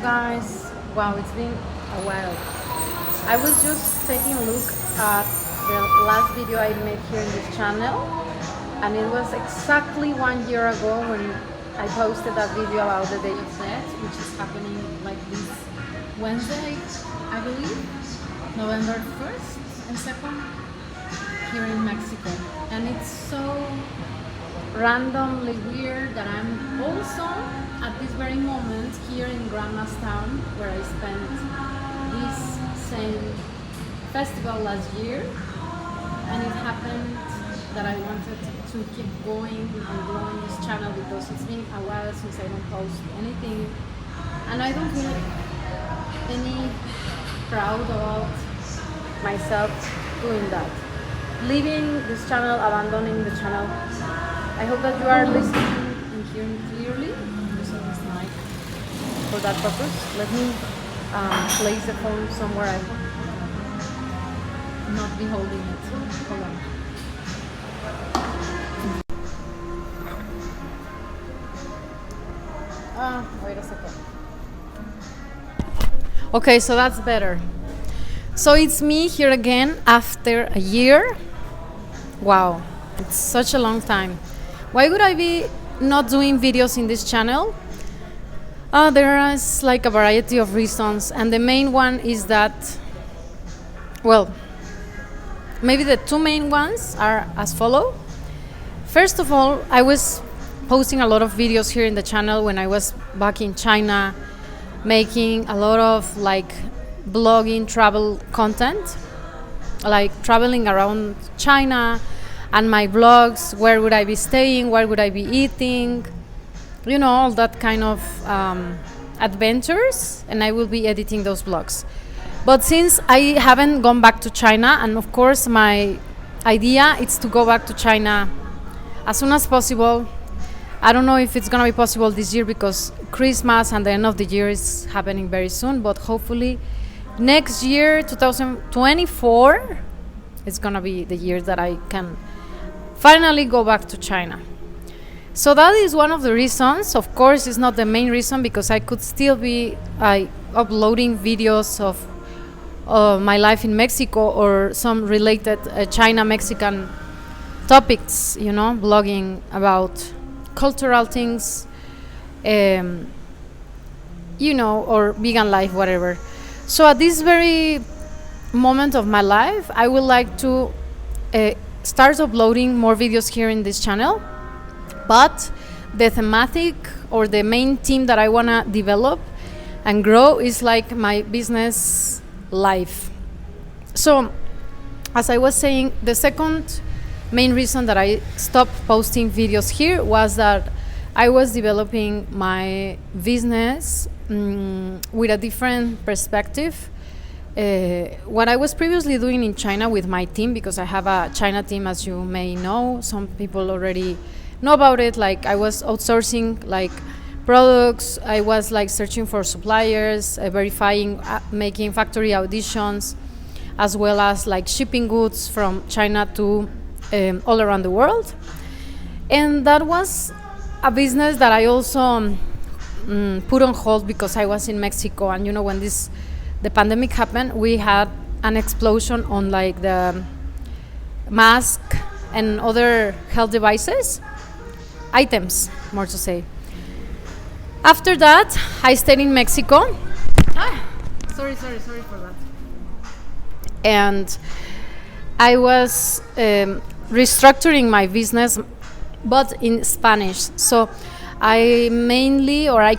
guys. Wow, it's been a while. I was just taking a look at the last video I made here in this channel, and it was exactly 1 year ago when I posted that video about the Day of Death, which is happening like this Wednesday, I believe, November 1st and 2nd, here in Mexico. And it's so randomly weird that I'm also at this very moment here in Grandma's Town, where I spent this same festival last year, and it happened that I wanted to keep going and growing this channel because it's been a while since I don't post anything, and I don't feel any proud about myself doing that. Leaving this channel, abandoning the channel. I hope that you are listening and hearing clearly. I'm using this mic for that purpose. Let me place the phone somewhere I will not be holding it. Hold on. Wait a second. Okay, so that's better. So it's me here again after a year. Wow, it's such a long time. Why would I be not doing videos in this channel? There is like a variety of reasons, and the main one is that, well, maybe the two main ones are as follow. First of all, I was posting a lot of videos here in the channel when I was back in China, making a lot of like blogging travel content, like traveling around China, and my vlogs, where would I be staying, what would I be eating, you know, all that kind of adventures, and I will be editing those vlogs. But since I haven't gone back to China, and of course my idea is to go back to China as soon as possible. I don't know if it's gonna be possible this year because Christmas and the end of the year is happening very soon, but hopefully next year, 2024, it's gonna be the year that I can finally go back to China. So that is one of the reasons. Of course, it's not the main reason because I could still be uploading videos of my life in Mexico or some related China-Mexican topics, you know, blogging about cultural things, you know, or vegan life, whatever. So at this very moment of my life, I would like to start uploading more videos here in this channel, but the thematic or the main theme that I want to develop and grow is like my business life. So as I was saying, the second main reason that I stopped posting videos here was that I was developing my business with a different perspective. What I was previously doing in China with my team, because I have a China team, as you may know, some people already know about it. Like I was outsourcing like products, I was like searching for suppliers, verifying, making factory auditions, as well as like shipping goods from China to all around the world. And that was a business that I also put on hold because I was in Mexico, and you know, when the pandemic happened, we had an explosion on like the mask and other health devices items, more to say. After that, I stayed in Mexico. Sorry for that. And I was restructuring my business, but in Spanish. So I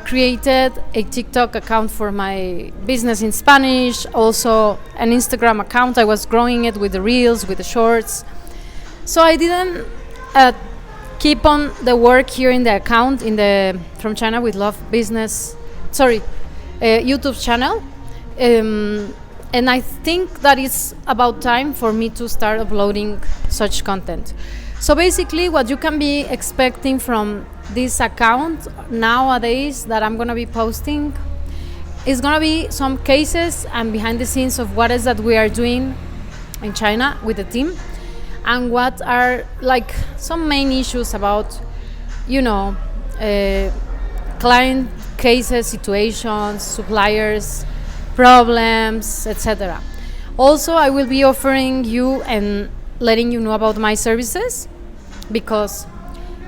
created a TikTok account for my business in Spanish, also an Instagram account. I was growing it with the reels, with the shorts. So I didn't keep on the work here in the account in the From China with Love business, YouTube channel. And I think that it's about time for me to start uploading such content. So basically what you can be expecting from this account nowadays that I'm gonna be posting is gonna be some cases and behind the scenes of what is that we are doing in China with the team, and what are like some main issues about, you know, client cases, situations, suppliers, problems, etc. Also, I will be offering you and letting you know about my services, because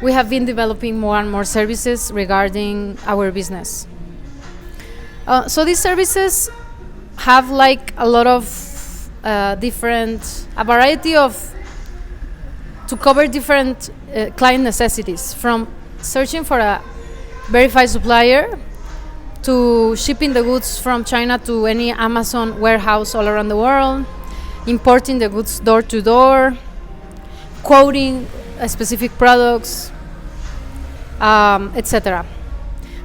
we have been developing more and more services regarding our business. So these services have like a lot of a variety of, to cover different client necessities, from searching for a verified supplier to shipping the goods from China to any Amazon warehouse all around the world, importing the goods door to door, quoting specific products, etc.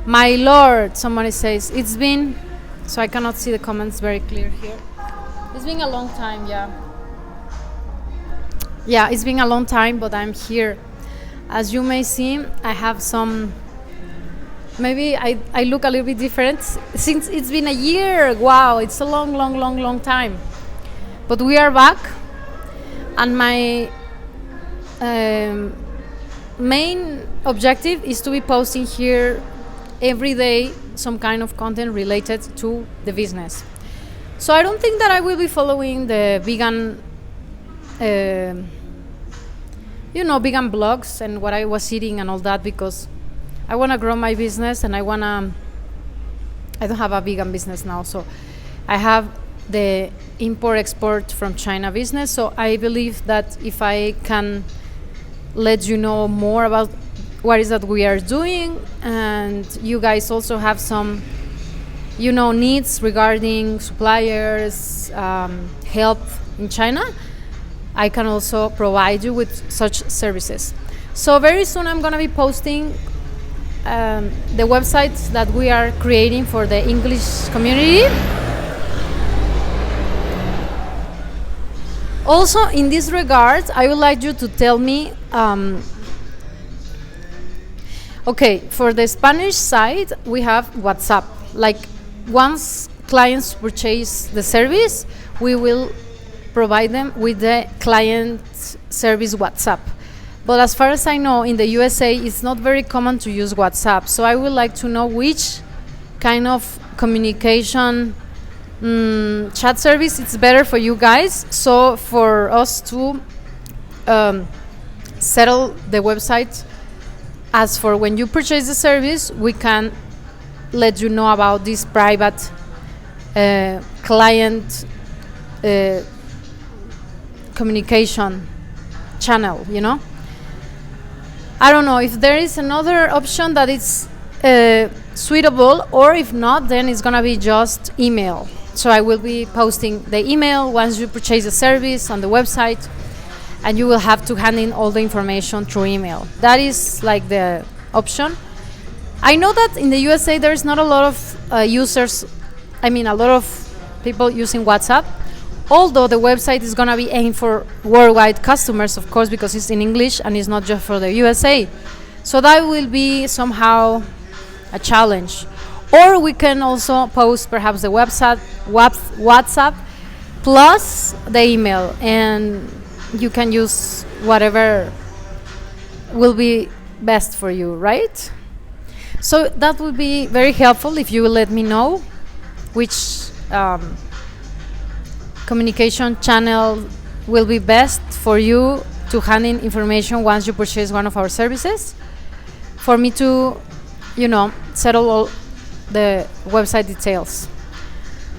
My lord, somebody says, it's been, so I cannot see the comments very clear here. It's been a long time, yeah. Yeah, it's been a long time, but I'm here. As you may see, I have some, maybe I look a little bit different since it's been a year. Wow, it's a long time. But we are back, and my main objective is to be posting here every day some kind of content related to the business. So I don't think that I will be following the vegan, vegan blogs and what I was eating and all that, because I want to grow my business, and I don't have a vegan business now, so I have the import-export from China business. So I believe that if I can let you know more about what is that we are doing, and you guys also have some, needs regarding suppliers, help in China, I can also provide you with such services. So very soon I'm going to be posting the websites that we are creating for the English community. Also, in this regard, I would like you to tell me, okay, for the Spanish side, we have WhatsApp. Like, once clients purchase the service, we will provide them with the client service WhatsApp. But as far as I know, in the USA, it's not very common to use WhatsApp. So I would like to know which kind of communication chat service it's better for you guys. So for us to settle the website, as for when you purchase the service, we can let you know about this private client communication channel, I don't know if there is another option that is suitable, or if not, then it's gonna be just email. So I will be posting the email once you purchase the service on the website, and you will have to hand in all the information through email. That is like the option. I know that in the USA there is not a lot of a lot of people using WhatsApp, although the website is gonna be aimed for worldwide customers, of course, because it's in English and it's not just for the USA. So that will be somehow a challenge. Or we can also post perhaps the WhatsApp plus the email, and you can use whatever will be best for you, right? So that would be very helpful if you will let me know which communication channel will be best for you to hand in information once you purchase one of our services, for me to, settle all the website details.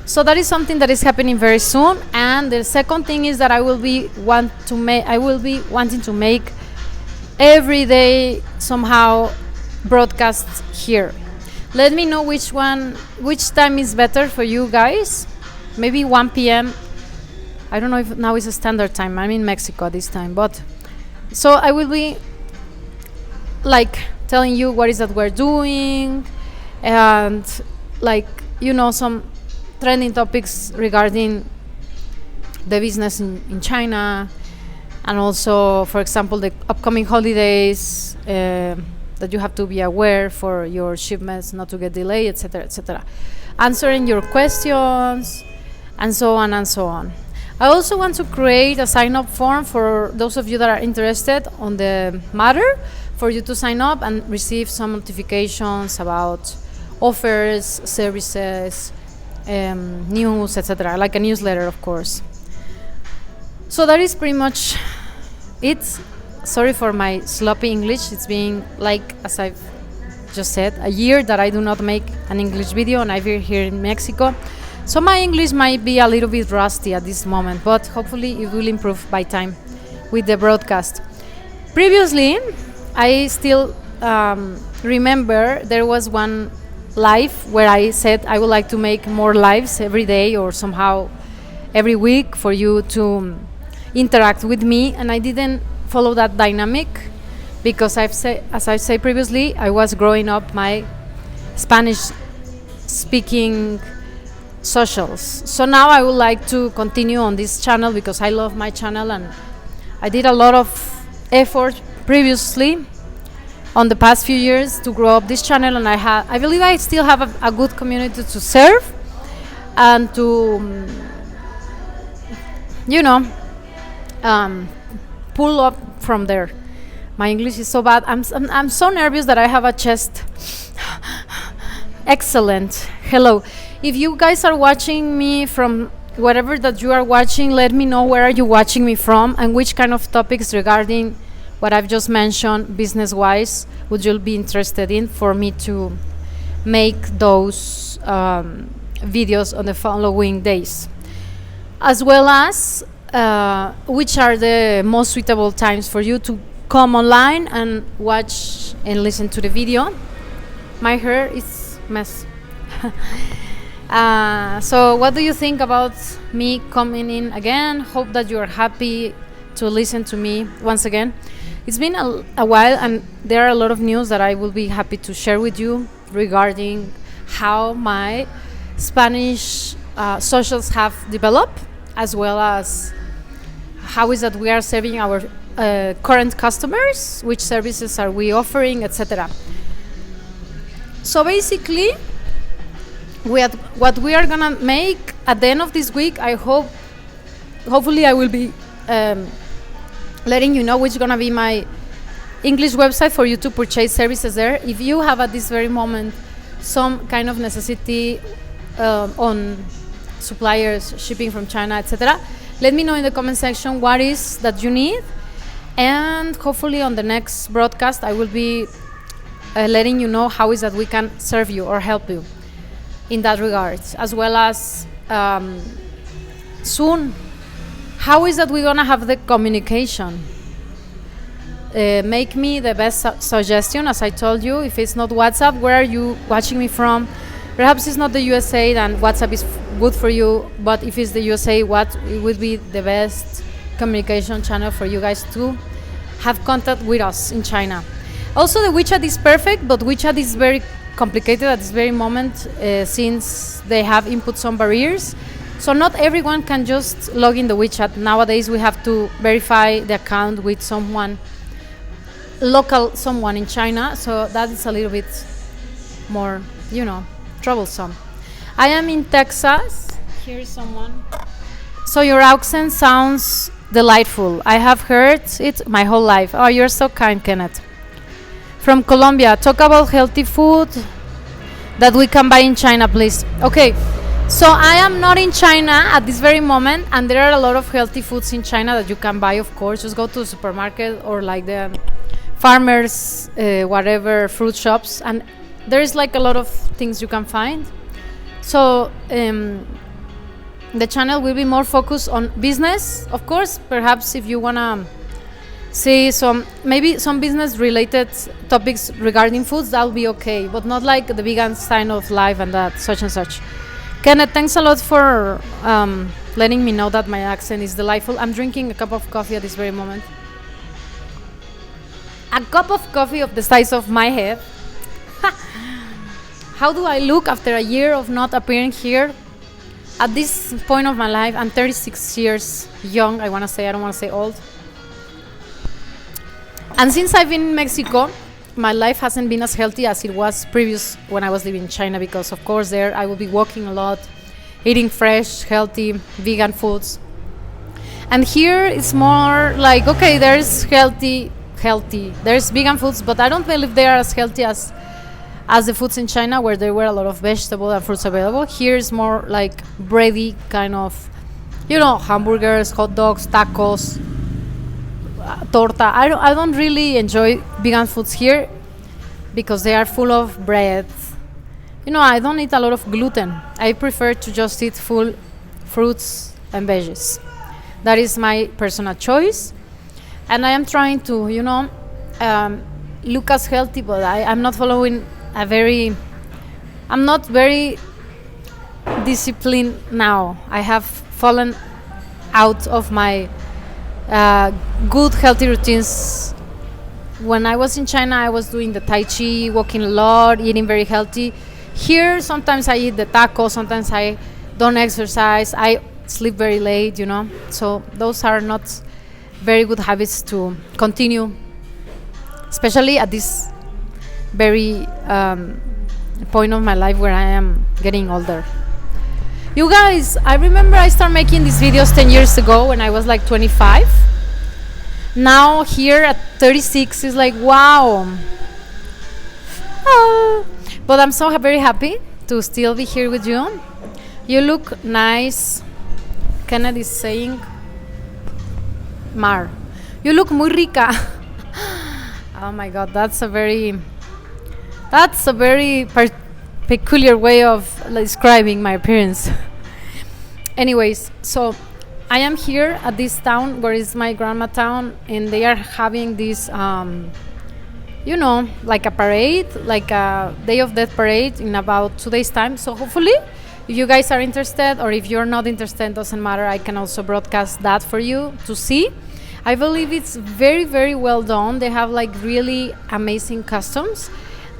So that is something that is happening very soon. And the second thing is that I will be wanting to make every day somehow broadcasts here. Let me know which time is better for you guys. Maybe 1 p.m. I don't know if now is a standard time. I'm in Mexico this time, but so I will be like telling you what is that we're doing, and some trending topics regarding the business in China, and also, for example, the upcoming holidays that you have to be aware for your shipments not to get delayed, etc., etc. Answering your questions, and so on and so on. I also want to create a sign-up form for those of you that are interested on the matter for you to sign up and receive some notifications about offers, services, news, etc. Like a newsletter, of course. So that is pretty much it. Sorry for my sloppy English. It's been, like, as I've just said, a year that I do not make an English video, and I've been here in Mexico. So my English might be a little bit rusty at this moment, but hopefully it will improve by time with the broadcast. Previously, I still remember there was one live where I said I would like to make more lives every day or somehow every week for you to interact with me, and I didn't follow that dynamic because as I said previously, I was growing up my Spanish speaking socials. So now I would like to continue on this channel because I love my channel, and I did a lot of effort previously on the past few years to grow up this channel, and I believe I still have a good community to serve and to pull up from there. My English is so bad. I'm so nervous that I have a chest. Excellent. Hello. If you guys are watching me from wherever that you are watching, let me know where are you watching me from and which kind of topics regarding what I've just mentioned business-wise would you be interested in for me to make those videos on the following days, as well as which are the most suitable times for you to come online and watch and listen to the video. My hair is mess. So what do you think about me coming in again? Hope that you are happy to listen to me once again. It's been a while, and there are a lot of news that I will be happy to share with you regarding how my Spanish socials have developed, as well as how is that we are serving our current customers, which services are we offering, etc. So basically, what we are gonna make at the end of this week, hopefully I will be letting you know which is gonna be my English website for you to purchase services there. If you have at this very moment some kind of necessity on suppliers, shipping from China, etc., let me know in the comment section what is that you need, and hopefully on the next broadcast I will be letting you know how is that we can serve you or help you in that regard, as well as soon how is that we're gonna have the communication. Make me the best suggestion. As I told you, if it's not WhatsApp, where are you watching me from? Perhaps it's not the USA, then WhatsApp is good for you, but if it's the USA, what it would be the best communication channel for you guys to have contact with us in China. Also, the WeChat is perfect, but WeChat is very complicated at this very moment since they have input some barriers. So not everyone can just log in the WeChat. Nowadays we have to verify the account with someone in China. So that is a little bit more, troublesome. I am in Texas. Here is someone. So your accent sounds delightful. I have heard it my whole life. Oh, you're so kind, Kenneth. From Colombia, talk about healthy food that we can buy in China, please. Okay. So I am not in China at this very moment, and there are a lot of healthy foods in China that you can buy, of course. Just go to the supermarket or like the farmers, whatever, fruit shops, and there is like a lot of things you can find. So the channel will be more focused on business, of course. Perhaps if you wanna see maybe some business related topics regarding foods, that'll be okay, but not like the vegan sign of life and that such and such. Kenneth, thanks a lot for letting me know that my accent is delightful. I'm drinking a cup of coffee at this very moment. A cup of coffee of the size of my head. How do I look after a year of not appearing here? At this point of my life, I'm 36 years young, I don't want to say old. And since I've been in Mexico, my life hasn't been as healthy as it was previous when I was living in China, because of course there I will be walking a lot, eating fresh, healthy, vegan foods. And here it's more like, okay, there's healthy. There's vegan foods, but I don't believe they are as healthy as the foods in China, where there were a lot of vegetables and fruits available. Here is more like bready kind of, hamburgers, hot dogs, tacos, torta. I don't really enjoy vegan foods here because they are full of bread. I don't eat a lot of gluten. I prefer to just eat full fruits and veggies. That is my personal choice. And I am trying to, look as healthy, but I'm not following I'm not very disciplined now. I have fallen out of my good healthy routines. When I was in China, I was doing the Tai Chi, walking a lot, eating very healthy. Here, sometimes I eat the tacos, sometimes I don't exercise, I sleep very late, So those are not very good habits to continue, especially at this very point of my life where I am getting older. You guys, I remember I started making these videos 10 years ago when I was like 25. Now here at 36 is like, wow. But I'm so very happy to still be here with you. You look nice. Kenneth is saying, Mar, you look muy rica. Oh my God, that's a very peculiar way of describing my appearance. Anyways, so I am here at this town where is my grandma town, and they are having this like a parade, like a Day of Death parade in about 2 days time. So hopefully, if you guys are interested, or if you're not interested, doesn't matter, I can also broadcast that for you to see. I believe it's very, very well done. They have like really amazing customs,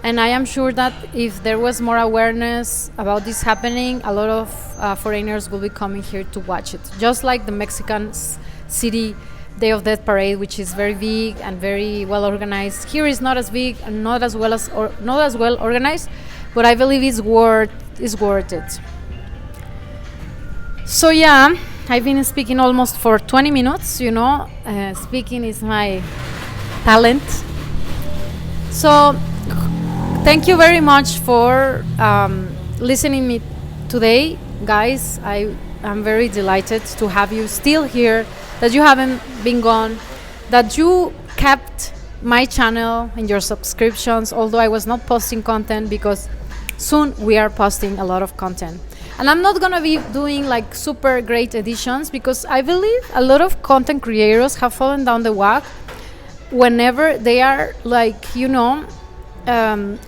and I am sure that if there was more awareness about this happening, a lot of foreigners will be coming here to watch it. Just like the Mexican City Day of Death parade, which is very big and very well organized. Here is not as big and not as well organized, but I believe it's worth it. So yeah, I've been speaking almost for 20 minutes. Speaking is my talent. So thank you very much for listening me today, guys. I am very delighted to have you still here, that you haven't been gone, that you kept my channel and your subscriptions, although I was not posting content, because soon we are posting a lot of content. And I'm not gonna be doing like super great editions, because I believe a lot of content creators have fallen down the whack whenever they are like,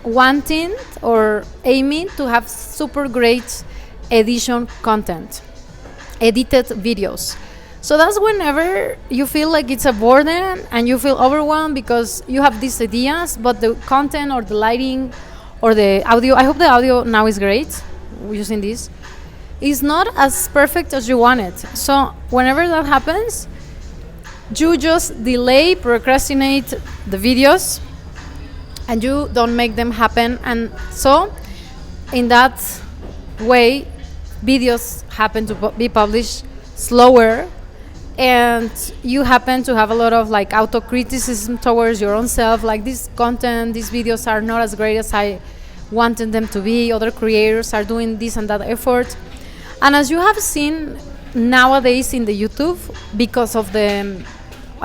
wanting or aiming to have super great edited videos. So that's whenever you feel like it's a burden and you feel overwhelmed because you have these ideas, but the content or the lighting or the audio, I hope the audio now is great using this, is not as perfect as you want it. So whenever that happens, you just delay, procrastinate the videos, and you don't make them happen. And so in that way, videos happen to be published slower, and you happen to have a lot of like auto-criticism towards your own self, like this content, these videos are not as great as I wanted them to be, other creators are doing this and that effort. And as you have seen nowadays in the YouTube, because of the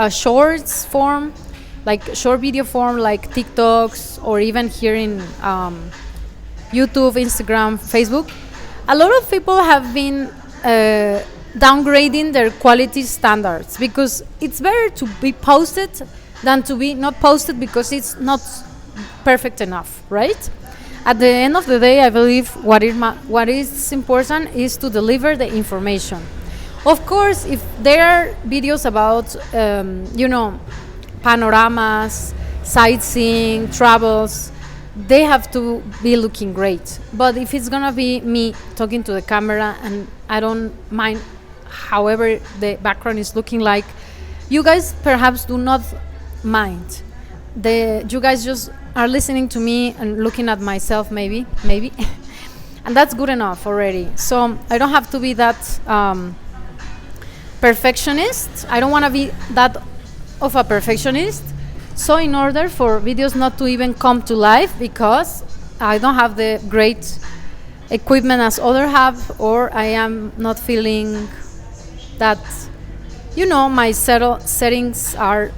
shorts form, like short video form, like TikToks, or even here in YouTube, Instagram, Facebook, a lot of people have been downgrading their quality standards, because it's better to be posted than to be not posted because it's not perfect enough, right? At the end of the day, I believe what is important is to deliver the information. Of course, if there are videos about, panoramas, sightseeing, travels, they have to be looking great. But if it's gonna be me talking to the camera and I don't mind however the background is looking like, you guys perhaps do not mind. You guys just are listening to me and looking at myself, maybe, and that's good enough already. So I don't have to be that perfectionist. I don't want to be that of a perfectionist So in order for videos not to even come to life, because I don't have the great equipment as others have, or I am not feeling that, my settings are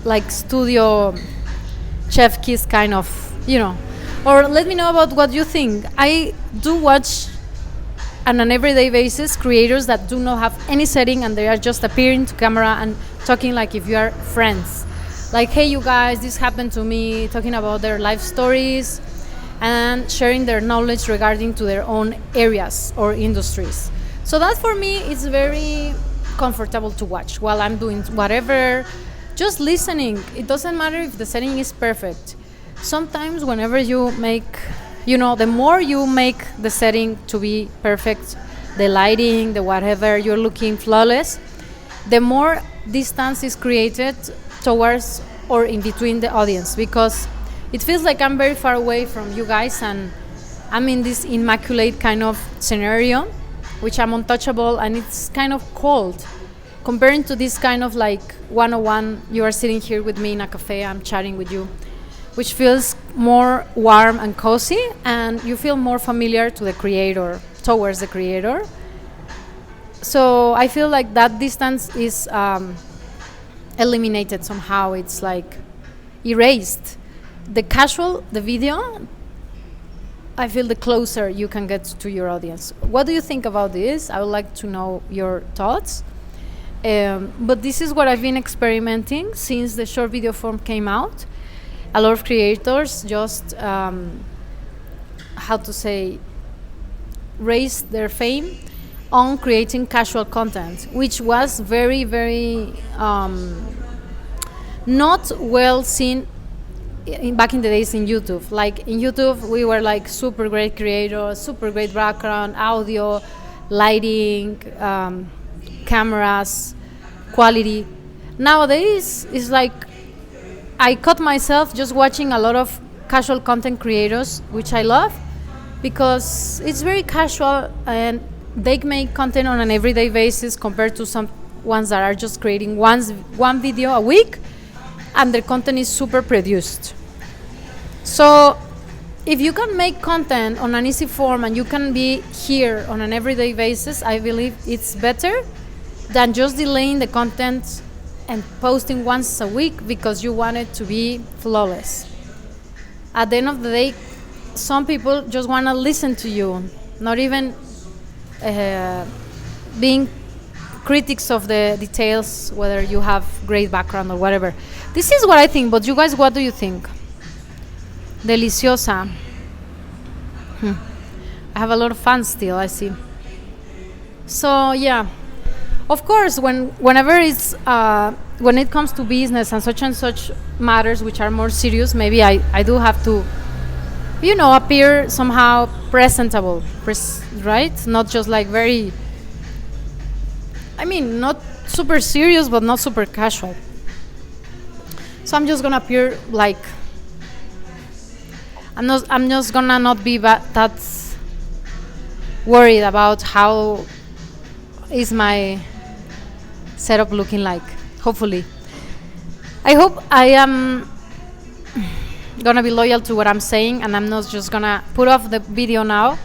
like studio chef kiss kind of, or let me know about what you think. I do watch on an everyday basis creators that do not have any setting, and they are just appearing to camera and talking like if you are friends, like, hey you guys, this happened to me, talking about their life stories and sharing their knowledge regarding to their own areas or industries. So that for me is very comfortable to watch while I'm doing whatever, just listening. It doesn't matter if the setting is perfect. Sometimes whenever you make, the more you make the setting to be perfect, the lighting, the whatever, you're looking flawless, the more distance is created towards or in between the audience, because it feels like I'm very far away from you guys and I'm in this immaculate kind of scenario, which I'm untouchable, and it's kind of cold comparing to this kind of like one-on-one. You are sitting here with me in a cafe, I'm chatting with you, which feels more warm and cozy, and you feel more familiar to the creator, towards the creator. So I feel like that distance is eliminated somehow. It's like erased. The video, I feel the closer you can get to your audience. What do you think about this? I would like to know your thoughts. But this is what I've been experimenting since the short video form came out. A lot of creators just, raised their fame on creating casual content, which was very, very not well seen back in the days in YouTube. Like in YouTube, we were like super great creators, super great background, audio, lighting, cameras, quality. Nowadays, it's like I caught myself just watching a lot of casual content creators, which I love because it's very casual and they make content on an everyday basis compared to some ones that are just creating one video a week and their content is super produced. So if you can make content on an easy form and you can be here on an everyday basis, I believe it's better than just delaying the content and posting once a week because you want it to be flawless. At the end of the day, some people just want to listen to you, not even being critics of the details, whether you have great background or whatever. This is what I think, but you guys, what do you think? Deliciosa. I have a lot of fans still, I see. So yeah, of course, whenever it's when it comes to business and such matters which are more serious, maybe I do have to, appear somehow presentable, right? Not just like very, not super serious, but not super casual. So I'm just gonna appear like I'm just gonna not be that worried about how is my setup looking like. Hopefully, I hope I am gonna be loyal to what I'm saying, and I'm not just gonna put off the video now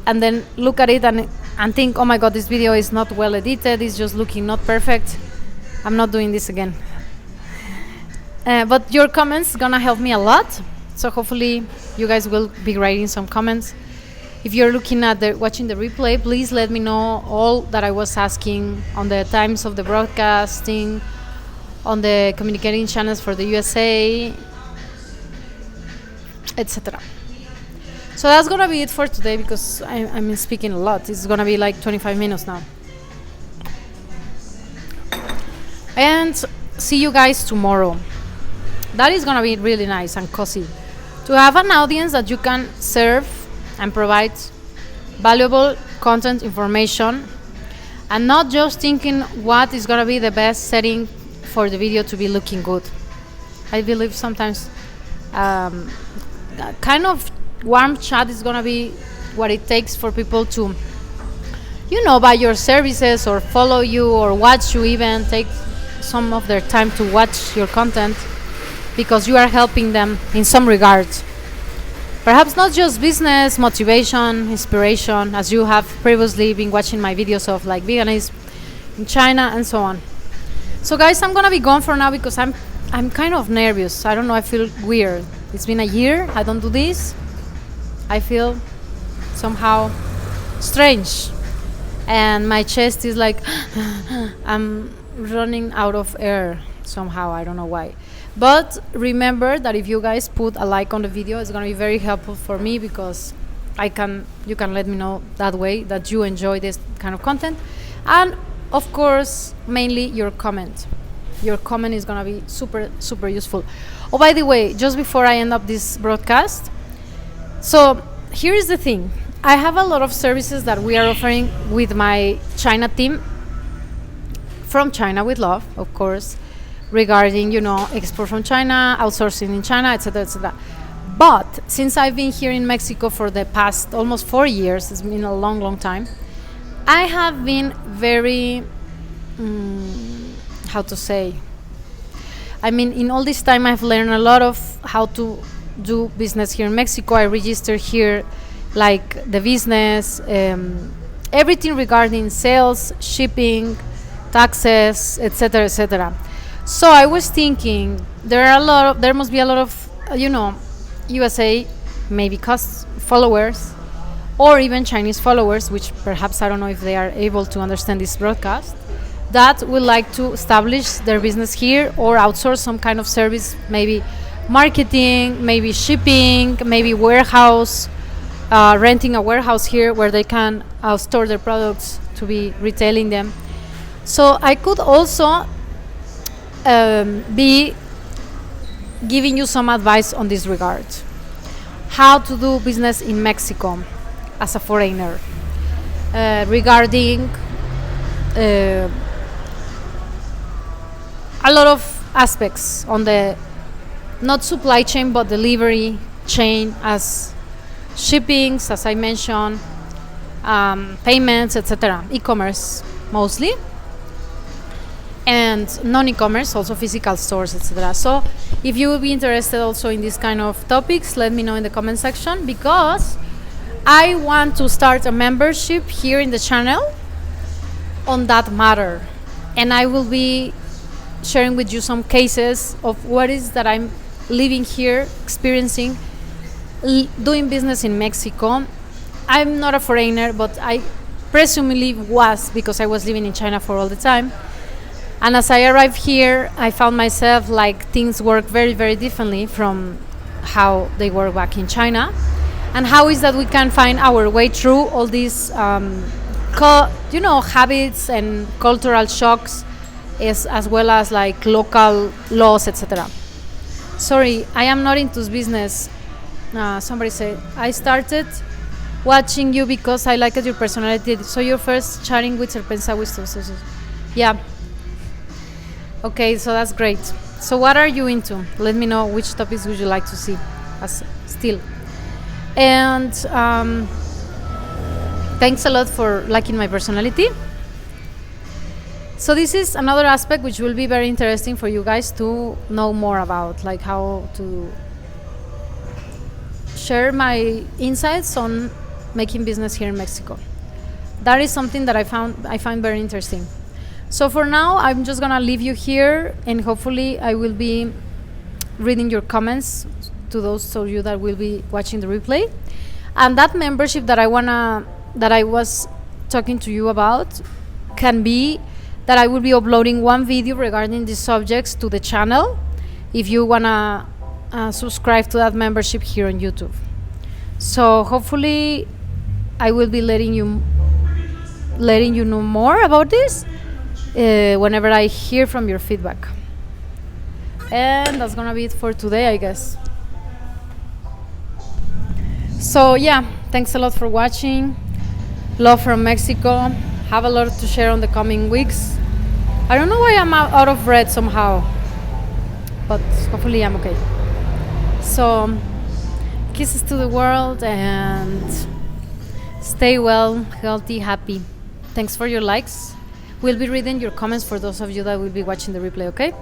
and then look at it and think, oh my god, this video is not well edited, it's just looking not perfect. I'm not doing this again. But your comments gonna help me a lot, so hopefully you guys will be writing some comments. If you're looking at watching the replay, please let me know all that I was asking on the times of the broadcasting, on the communicating channels for the USA, etc. So that's gonna be it for today because I'm speaking a lot. It's gonna be like 25 minutes now. And see you guys tomorrow. That is gonna be really nice and cozy to have an audience that you can serve and provide valuable content information, and not just thinking what is gonna be the best setting for the video to be looking good. I believe sometimes kind of warm chat is gonna be what it takes for people to, buy your services or follow you or watch you, even take some of their time to watch your content. because you are helping them in some regards. Perhaps not just business, motivation, inspiration, as you have previously been watching my videos of like veganism in China and so on. So guys, I'm gonna be gone for now because I'm kind of nervous. I don't know, I feel weird. It's been a year, I don't do this. I feel somehow strange. And my chest is like, I'm running out of air somehow, I don't know why. But remember that if you guys put a like on the video, it's gonna be very helpful for me because you can let me know that way that you enjoy this kind of content. And of course, mainly your comment. Your comment is gonna be super, super useful. Oh, by the way, just before I end up this broadcast, so here is the thing. I have a lot of services that we are offering with my China team, from China with Love, of course, regarding, export from China, outsourcing in China, etc., etc. But since I've been here in Mexico for the past almost 4 years, it's been a long, long time, I have been very, how to say, I mean, in all this time I've learned a lot of how to do business here in Mexico. I registered here like the business, everything regarding sales, shipping, taxes, etc., etc. So I was thinking there must be a lot of USA maybe followers or even Chinese followers, which perhaps I don't know if they are able to understand this broadcast, that would like to establish their business here or outsource some kind of service, maybe marketing, maybe shipping, maybe warehouse, renting a warehouse here where they can store their products to be retailing them. So I could also be giving you some advice on this regard. How to do business in Mexico as a foreigner, regarding a lot of aspects on the not supply chain but delivery chain, as shippings, as I mentioned, payments, etc., e-commerce mostly, and non-e-commerce, also physical stores, etc. So if you will be interested also in this kind of topics, let me know in the comment section, because I want to start a membership here in the channel on that matter, and I will be sharing with you some cases of what is that I'm living here, experiencing, doing business in Mexico. I'm not a foreigner, but I presumably was, because I was living in China for all the time. And as I arrived here, I found myself like things work very, very differently from how they work back in China. And how is that we can find our way through all these, habits and cultural shocks, as well as like local laws, etc. Sorry, I am not into business. Somebody said, I started watching you because I liked your personality. So you're first chatting with Serpensa Wisdom. Yeah. Okay, so that's great. So what are you into? Let me know which topics would you like to see still. And thanks a lot for liking my personality. So this is another aspect which will be very interesting for you guys to know more about, like how to share my insights on making business here in Mexico. That is something that I find very interesting. So for now, I'm just gonna leave you here, and hopefully I will be reading your comments to those of you that will be watching the replay. And that membership that I was talking to you about can be that I will be uploading one video regarding these subjects to the channel if you wanna subscribe to that membership here on YouTube. So hopefully I will be letting you know more about this whenever I hear from your feedback. And that's gonna be it for today, I guess. So yeah, thanks a lot for watching. Love from Mexico. Have a lot to share on the coming weeks. I don't know why I'm out of breath somehow, but hopefully I'm okay. So kisses to the world, and stay well, healthy, happy. Thanks for your likes. We'll be reading your comments for those of you that will be watching the replay, okay?